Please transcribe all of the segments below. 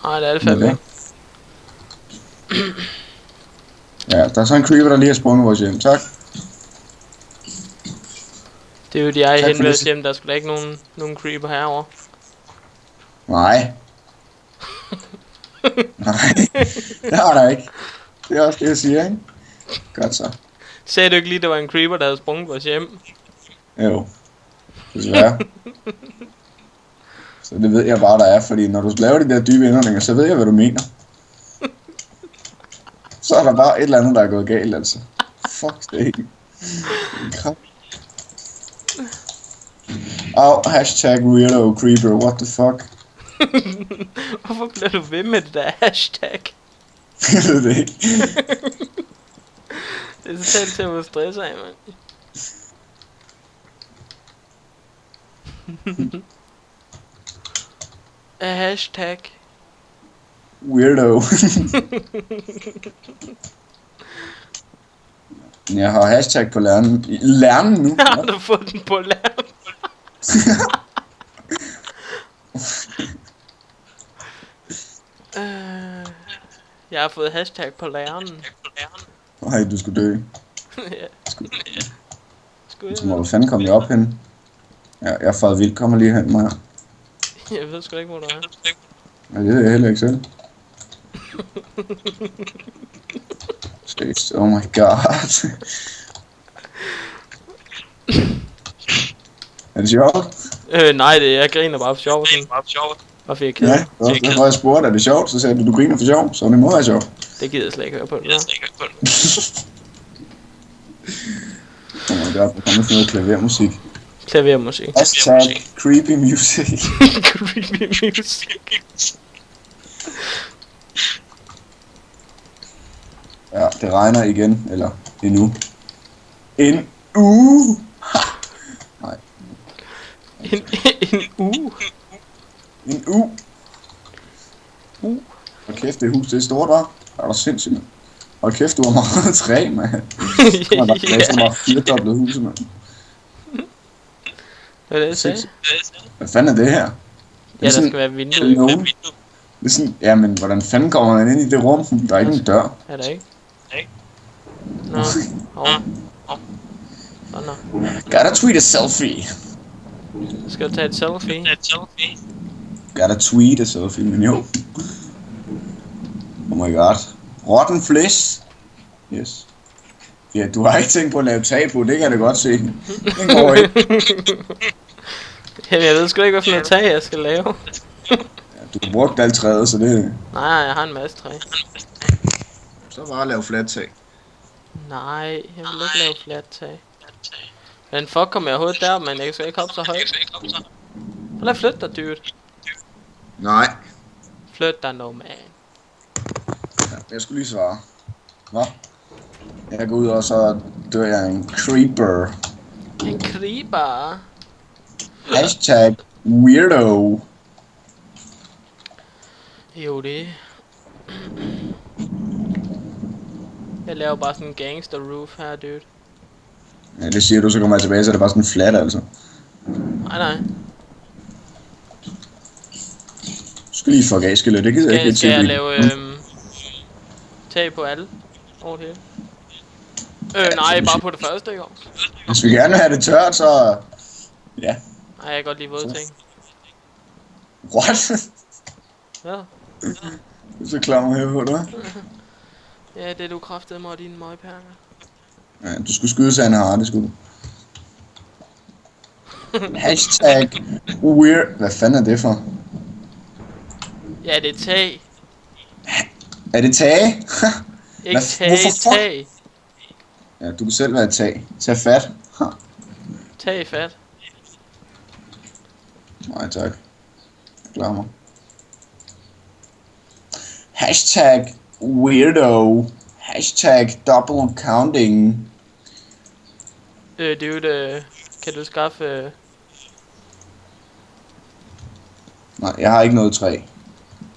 Nej, det er det fandme ikke. Ja, der er så en creeper, der lige har sprunget vores hjem. Tak. Det er jo de Tak hen for ved det. os hjem, der er sgu da ikke nogen creeper herovre. Nej. Nej, det har der ikke. Det er også det, jeg siger, ikke? Godt så. Sagde du ikke lige, der var en creeper, der havde sprunget vores hjem? Jo. Desværre. Så det ved jeg bare, der er, fordi når du laver de der dybe indåndinger, så ved jeg, hvad du mener. Så er der bare et eller andet, der er gået galt, altså. Fuck det ikke. Hashtag weirdo creeper, what the fuck? Hvorfor bliver du ved med det der hashtag? Jeg ved det ikke. Det er totalt til at få stress af, mand. Hashtag Weirdo. Jeg har hashtag på lærnen. Lærnen nu? Har du fået den på lærnen? Jeg har fået hashtag på lærnen. Nej, du skulle dø. Ja. Så må du fanden komme op hen. Ja, jeg er faret vildt. Kommer lige hen med her. Jeg ved sgu ikke, hvor du er. Nej, det ved jeg heller ikke selv. Seriøst, oh my god. Er det sjovt? Nej, jeg griner bare for sjov. Hvorfor jeg keder? Ja, det var jeg spurgte, er det sjovt? Så sagde du griner for sjov, så det må være sjovt. Det gider jeg slet ikke høre på. Oh my god, der kommer sådan noget klavermusik. Klavermusik. Hashtag creepy music. Creepy music. Ja, det regner igen, eller endnu. En uge! Nej. En uge? En uge! Hold kæft, det hus, det er stort, hva'? Er du sindssygt, mand? Hold kæft, du har meget træ, mand. Der er bare 4-doblet huset, mand. Hvad er det, jeg sagde? Hvad fanden er det her? Ja, der skal være vindue. Det er sådan, ja, men hvordan fanden kommer man ind i det rum? Der er ikke en dør. Er der ikke? Nå, Gotta tweet a selfie. Skal du tage et selfie? Gotta tweet a selfie, men jo. Oh my god. Rotten flesh. Yes. Ja, du har ikke tænkt på at lave tag på, det kan jeg da godt se. Den går ikke. Jamen, jeg ved sgu ikke, hvad for noget tag jeg skal lave. Ja, du har brugt alt træet, så det... Nej, jeg har en masse træ. Så bare lave flat tag. Nej, jeg vil ikke lave flat tag. Men fuck, kommer jeg overhovedet der, men jeg skal ikke hoppe så højt. Så lad flytte dig, dude. Nej. Flyt dig nu, man. Ja, jeg skulle lige svare. Hvad? Jeg går ud, og så dør jeg en creeper. En creeper? Hashtag weirdo. Jo, det. Jeg laver bare sådan en gangster roof her, dude. Ja, det siger du, så kommer jeg tilbage, så er det bare sådan flat, altså. Nej. Du skal lige fuck af, Skille, det gider jeg ikke. Skal jeg lave tag på alle? Over det hele? Nej, bare på det første, ikke? Hvis vi gerne vil have det tørt, så... Ja. Nej, jeg kan godt lide våde ting. What? Ja. Du er så klam her på dig. Ja, det er du kraftede mig og dine møgperker. Ja, du skulle skyde sig en har, det skulle du. Hashtag weird... Hvad fanden er det for? Ja, det er tag. Er det tage? Ikke tag. Ja, du kan selv være tag. Tag fat. Tag fat. Nej, tak. Jeg klarer mig. Hashtag weirdo. Hashtag double counting. Dude, kan du skaffe... Nej, jeg har ikke noget træ.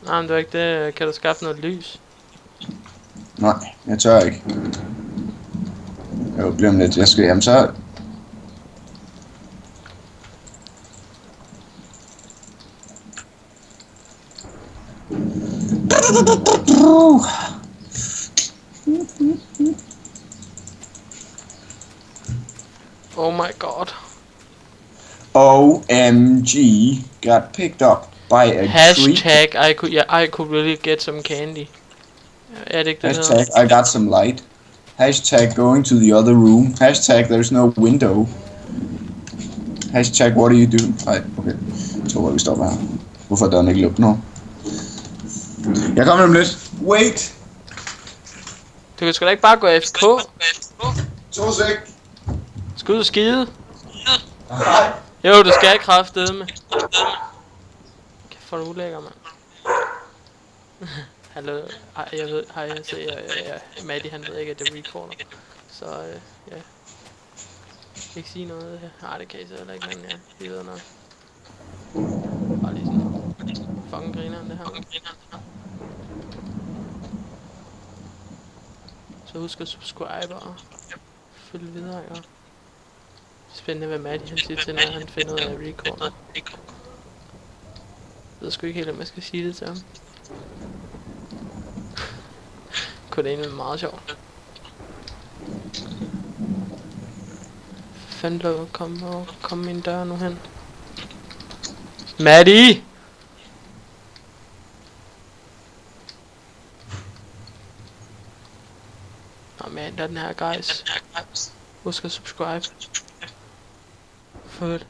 Nej, men det er ikke det. Kan du skaffe noget lys? Nej, jeg tør ikke. Jo, bliver om lidt. Jeg skal hjem, så... Oh my god. OMG got picked up by a creep. Hashtag I could really get some candy. Er det ikke det Hashtag hedder? I got some light. Hashtag going to the other room. Hashtag there's no window. Hashtag what are you doing? Nej, okay. Jeg tror vi stopper her. Hvorfor er døren ikke lukket nu? Jeg kommer om lidt. Wait! Du kan sgu da ikke bare gå FK. To sek. Skal ud og skide? Nej. Jo, du skal kraftedeme. Kæft for du ulækker, mand. Hallo, jeg ved, jeg ser, Maddie han ved ikke at det recorder. Så ja. Ikke sige noget her. Nej, det kan I så heller ikke, men ja, I ved noget. Bare lige sådan. Fucking grineren det her. Så husk at subscribe og følge videre, ja. Spændende hvad Maddie han siger til, når han finder ud af recorder. Jeg ved sgu ikke helt, om jeg skal sige det til ham. Kunne det egentlig være meget sjovt. Fanden lå kom min dør nu hen. Maddie! Nå man, der er den her guys. Husk at subscribe. Fedt.